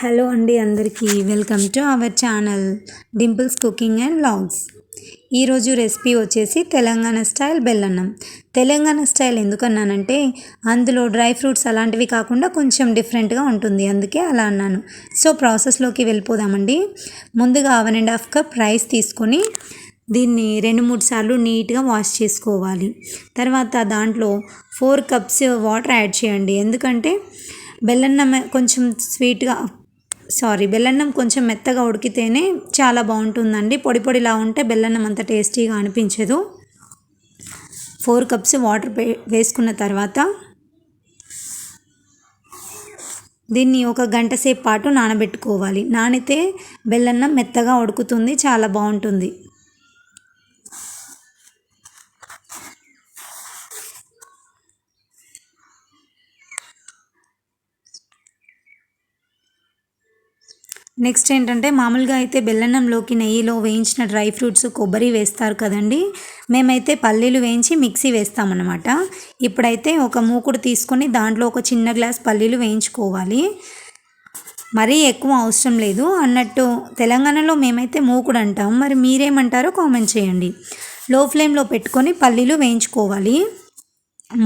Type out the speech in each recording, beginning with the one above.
Hello అండి అందరికీ welcome to our channel Dimple's cooking and vlogs. ఈరోజు రెసిపీ వచ్చేసి తెలంగాణ స్టైల్ బెల్లన్నం. తెలంగాణ స్టైల్ ఎందుకన్నానంటే అందులో డ్రై ఫ్రూట్స్ అలాంటివి కాకుండా కొంచెం డిఫరెంట్గా ఉంటుంది, అందుకే అలా అన్నాను. సో ప్రాసెస్లోకి వెళ్ళిపోదామండి. ముందుగా 1.5 కప్ రైస్ తీసుకొని దీన్ని 2-3 సార్లు నీట్గా వాష్ చేసుకోవాలి. తర్వాత దాంట్లో 4 కప్స్ వాటర్ యాడ్ చేయండి. ఎందుకంటే బెల్లన్నం కొంచెం బెల్లన్నం కొంచెం మెత్తగా ఉడికితేనే చాలా బాగుంటుందండి. పొడి పొడిలా ఉంటే బెల్లన్నం అంత టేస్టీగా అనిపించదు. 4 కప్స్ వాటర్ వేసుకున్న తర్వాత దీన్ని 1 గంట సేపు పాటు నానబెట్టుకోవాలి. నానితే బెల్లన్నం మెత్తగా ఉడుకుతుంది, చాలా బాగుంటుంది. నెక్స్ట్ ఏంటంటే మామూలుగా అయితే బెల్లన్నంలోకి నెయ్యిలో వేయించిన డ్రై ఫ్రూట్స్ కొబ్బరి వేస్తారు కదండి. మేమైతే పల్లీలు వేయించి మిక్సీ వేస్తామన్నమాట. ఇప్పుడైతే ఒక మూకుడు తీసుకొని దాంట్లో ఒక చిన్న గ్లాస్ పల్లీలు వేయించుకోవాలి. మరీ ఎక్కువ అవసరం లేదు అన్నట్టు. తెలంగాణలో మేమైతే మూకుడు అంటాం, మరి మీరేమంటారో కామెంట్ చేయండి. లో ఫ్లేమ్లో పెట్టుకొని పల్లీలు వేయించుకోవాలి.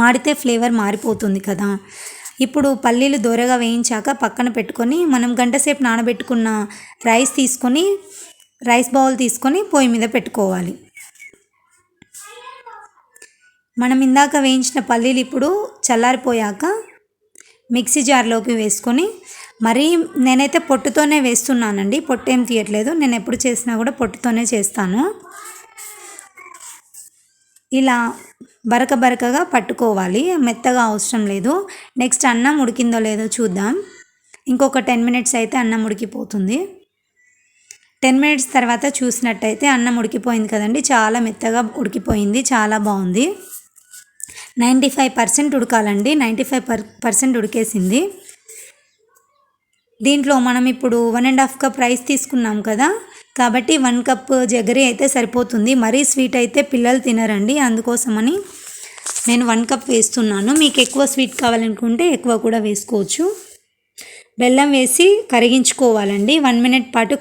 మాడితే ఫ్లేవర్ మారిపోతుంది కదా. ఇప్పుడు పల్లీలు దోరగా వేయించాక పక్కన పెట్టుకొని మనం గంట సేపు నానబెట్టుకున్న రైస్ బౌల్ తీసుకొని పొయ్యి మీద పెట్టుకోవాలి. మనం ఇందాక వేయించిన పల్లీలు ఇప్పుడు చల్లారిపోయాక మిక్సీ జార్లోకి వేసుకొని, మరీ నేనైతే పొట్టుతోనే వేస్తున్నానండి, పొట్టు ఏం తీయట్లేదు. నేను ఎప్పుడు చేసినా కూడా పొట్టుతోనే చేస్తాను. ఇలా బరకగా పట్టుకోవాలి, మెత్తగా అవసరం లేదు. నెక్స్ట్ అన్నం ఉడికిందో లేదో చూద్దాం. ఇంకొక 10 మినిట్స్ అయితే అన్నం ఉడికిపోతుంది. 10 మినిట్స్ తర్వాత చూసినట్టయితే అన్నం ఉడికిపోయింది కదండి, చాలా మెత్తగా ఉడికిపోయింది, చాలా బాగుంది. 95% ఉడకాలండి. 95% ఉడికేసింది. దీంట్లో మనం ఇప్పుడు 1.5 కప్ రైస్ తీసుకున్నాం కదా, కాబట్టి 1 కప్ జగరి అయితే సరిపోతుంది. మరీ స్వీట్ అయితే పిల్లలు తినరండి, అందుకోసమని నేను 1 కప్ వేస్తున్నాను. మీకు ఎక్కువ స్వీట్ కావాలనుకుంటే ఎక్కువ కూడా వేసుకోవచ్చు. బెల్లం వేసి కరిగించుకోవాలండి. 1 మినిట్ పాటు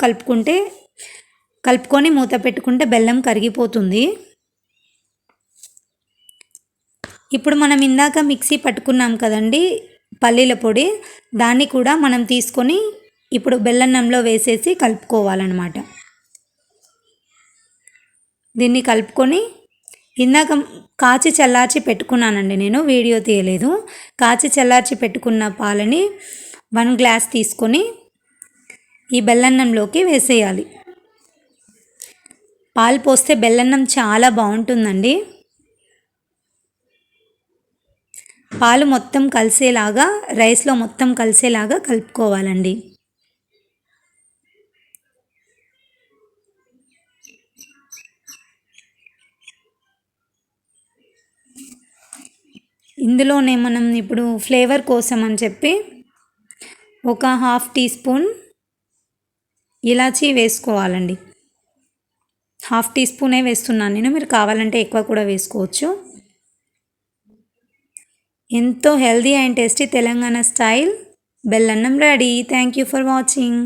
కలుపుకొని మూత పెట్టుకుంటే బెల్లం కరిగిపోతుంది. ఇప్పుడు మనం ఇందాక మిక్సీ పట్టుకున్నాం కదండి పల్లీల పొడి, దాన్ని కూడా మనం తీసుకొని ఇప్పుడు బెల్లన్నంలో వేసేసి కలుపుకోవాలన్నమాట. దీన్ని కలుపుకొని ఇందాక కాచి చల్లార్చి పెట్టుకున్నానండి, నేను వీడియో తీయలేదు. కాచి చల్లార్చి పెట్టుకున్న పాలని 1 గ్లాస్ తీసుకొని ఈ బెల్లన్నంలోకి వేసేయాలి. పాలు పోస్తే బెల్లన్నం చాలా బాగుంటుందండి. పాలు మొత్తం కలిసేలాగా, రైస్లో మొత్తం కలిసేలాగా కలుపుకోవాలండి. ఇందులోనే మనం ఇప్పుడు ఫ్లేవర్ కోసం అని చెప్పి ఒక 1/2 టీ స్పూన్ ఇలాచీ వేసుకోవాలండి. 1/2 టీ స్పూనే వేస్తున్నాను నేను, మీరు కావాలంటే ఎక్కువ కూడా వేసుకోవచ్చు. ఎంతో healthy and tasty Telangana style బెల్లన్నం ready. Thank you for watching.